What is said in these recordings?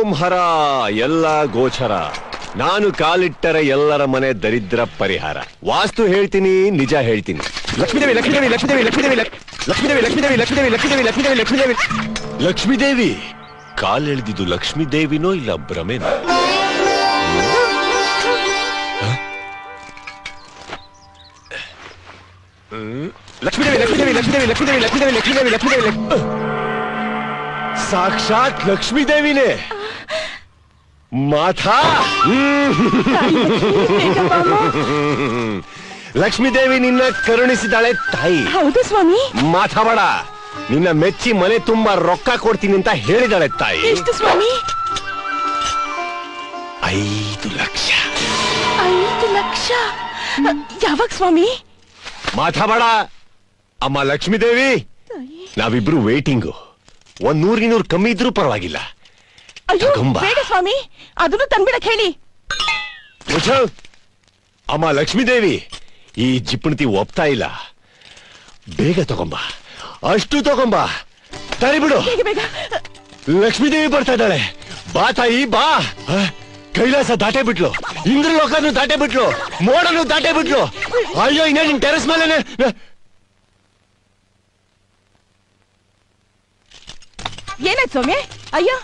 ಓಂ ಹರ ಎಲ್ಲ ಗೋಚರ. ನಾನು ಕಾಲಿಟ್ಟರೆ ಎಲ್ಲರ ಮನೆ ದರಿದ್ರ ಪರಿಹಾರ. ವಾಸ್ತು ಹೇಳ್ತೀನಿ, ನಿಜ ಹೇಳ್ತೀನಿ. ಲಕ್ಷ್ಮೀದೇವಿ ಲಕ್ಷ್ಮೀದೇವಿ ಲಕ್ಷ್ಮೀದೇವಿ ಲಕ್ಷ್ಮೀದೇವಿ ಲಕ್ಷ್ಮೀದೇವಿ ಲಕ್ಷ್ಮೀದೇವಿ ಲಕ್ಷ್ಮೀದೇವಿ ಲಕ್ಷ್ಮೀದೇವಿ ಲಕ್ಷ್ಮೀದೇವಿ ಲಕ್ಷ್ಮೀದೇವಿ ಲಕ್ಷ್ಮೀದೇವಿ ಕಾಲೆಳೆದಿದ್ದು ಲಕ್ಷ್ಮೀದೇವಿನೋ ಇಲ್ಲ ಭ್ರಮೆನೋ? ಲಕ್ಷ್ಮೀದೇವಿ ಲಕ್ಷ್ಮೀದೇವಿ ಲಕ್ಷ್ಮೀದೇವಿ ಲಕ್ಷ್ಮೀದೇವಿ ಲಕ್ಷ್ಮೀದೇವಿ ಲಕ್ಷ್ಮೀದೇವಿ ಲಕ್ಷ್ಮೀದೇವಿ ಸಾಕ್ಷಾತ್ ಲಕ್ಷ್ಮೀದೇವಿನೇ. ಮಾತಾ ಲಕ್ಷ್ಮೀದೇವಿ ನಿನ್ನ ಕರುಣಿಸಿದಾಳೆ ತಾಯಿ. ಹೌದು ಸ್ವಾಮಿ. ಮಾತಾಡ, ನಿನ್ನ ಮೆಚ್ಚಿ ಮನೆ ತುಂಬಾ ರೊಕ್ಕ ಕೊಡ್ತೀನಿ ಅಂತ ಹೇಳಿದಾಳೆ ತಾಯಿ. ಎಷ್ಟು ಸ್ವಾಮಿ? 5 ಲಕ್ಷ. 5 ಲಕ್ಷ? ಯಾವಾಗ ಸ್ವಾಮಿ? ಮಾತಾಡ ಅಮ್ಮ ಲಕ್ಷ್ಮೀದೇವಿ, ನಾವಿಬ್ರು ವೇಟಿಂಗು. 100-200 ಕಮ್ಮಿ ಇದ್ರೂ ಪರವಾಗಿಲ್ಲ. ಅಯ್ಯೋ ಬೇಡ ಸ್ವಾಮಿ, ಅದನ್ನು ತಂದ್ಬಿಡಕ್ ಹೇಳಿ. ಅಮ್ಮ ಲಕ್ಷ್ಮೀದೇವಿ, ಈ ಜಿಪ್ಪಣತಿ ಒಪ್ತಾ ಇಲ್ಲ. ಬೇಗ ತಗೊಂಬ, ಅಷ್ಟು ತಗೊಂಬ. ತರಿಬಿಡು. ಲಕ್ಷ್ಮೀದೇವಿ ಬರ್ತಾ ಇದ್ದಾಳೆ. ಬಾ ತಾಯಿ ಬಾ. ಕೈಲಾಸ ದಾಟೆ ಬಿಟ್ಲು, ಇಂದ್ರಲೋಕನು ದಾಟೆ ಬಿಟ್ಲು, ಮೋಡನು ದಾಟೆ ಬಿಟ್ಲು. ಅಯ್ಯೋ ಇನ್ನ ನಿನ್ ಟೆರೆಸ್ ಮೇಲೆ ಏನಾಯ್ತು ಸ್ವಾಮಿ? ಅಯ್ಯೋ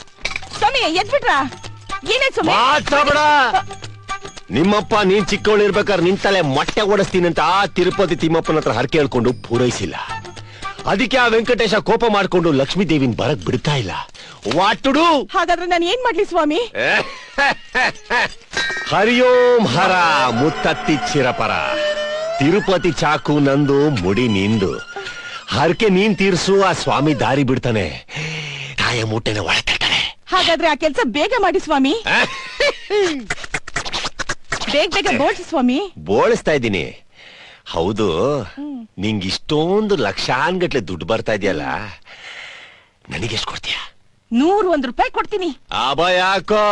ಸ್ವಾಮಿ ಎದ್ಬಿಟ್ರಾ? ಏನಾಯ್ತು ಸ್ವಾಮಿ? ಮಾತಾಡ. ನಿಮ್ಮಪ್ಪ ನೀನ್ ಚಿಕ್ಕವಳು ಇರ್ಬೇಕಾದ್ರೆ ನಿಂತಲೆ ಮೊಟ್ಟೆ ಓಡಿಸ್ತೀನಿ ಅಂತ ಆ ತಿರುಪತಿ ತಿಮ್ಮಪ್ಪನ ಹತ್ರ ಹರಕೆ ಹೇಳ್ಕೊಂಡು ಪೂರೈಸಿಲ್ಲ. ಅದಕ್ಕೆ ಆ ವೆಂಕಟೇಶ ಕೋಪ ಮಾಡ್ಕೊಂಡು ಲಕ್ಷ್ಮೀ ದೇವಿನ ಬರಕ್ ಬಿಡ್ತಾ ಇಲ್ಲ. ವಾಟುಡು. ಹಾಗಾದ್ರೆ ನಾನು ಏನ್ ಮಾಡ್ಲಿ ಸ್ವಾಮಿ? ಹರಿಯೋಂ ಹರ ಮುತ್ತತ್ತಿ ಚಿರಪರ. ತಿರುಪತಿ ಚಾಕು ನಂದು, ಮುಡಿ ನಿಂದು. ಹರಕೆ ನೀನ್ ತೀರ್ಸು, ಆ ಸ್ವಾಮಿ ದಾರಿ ಬಿಡ್ತಾನೆ, ತಾಯ ಮೂಟೆನ ಒಳತಾನೆ. ಹಾಗಾದ್ರೆ ಆ ಕೆಲ್ಸ ಬೇಗ ಮಾಡಿ ಸ್ವಾಮಿ. ಬೇಗ ಬೇಗ ಬೋಳ್ಸಿ ಸ್ವಾಮಿ. ಬೋಳಿಸ್ತಾ ಇದ್ದೀನಿ. ಹೌದು, ನಿಂಗೆ ಇಷ್ಟೊಂದು ಲಕ್ಷಾನ್ಗಟ್ಲೆ ದುಡ್ಡು ಬರ್ತಾ ಇದೆಯಲ್ಲ, ನನಗೆಷ್ಟು ಕೊಡ್ತೀಯ? 101 ರೂಪಾಯಿ ಕೊಡ್ತೀನಿ. ಅಬ್ಬ ಯಾಕೋ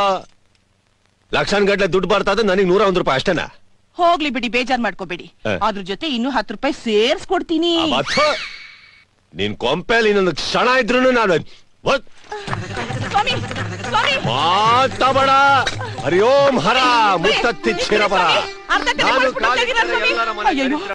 ಲಕ್ಷಾನ್ಗಟ್ಲೆ ದುಡ್ಡು ಬರ್ತಾ ಇದ್ರೆ ನನಗೆ 101 ರೂಪಾಯಿ ಅಷ್ಟೇನಾ? ಹೋಗ್ಲಿ ಬಿಡಿ, ಬೇಜಾರ್ ಮಾಡ್ಕೋಬೇಡಿ. ಅದ್ರ ಜೊತೆ ಇನ್ನೂ 10 ರೂಪಾಯಿ ಸೇರ್ಸ್ಕೊಡ್ತೀನಿ. ನಿನ್ ಕೊಂಪೆಲಿ ಇನ್ನೊಂದು ಕ್ಷಣ ಇದ್ರು ನಾನು ಸ್ವಾಮಿ ಸ್ವಾಮಿ ಮಾತಾಡ. ಹರಿಯೋಂ ಹರ ಮುತ್ತತ್ತಿ ಚಿರಪರ. ಅರ್ಧ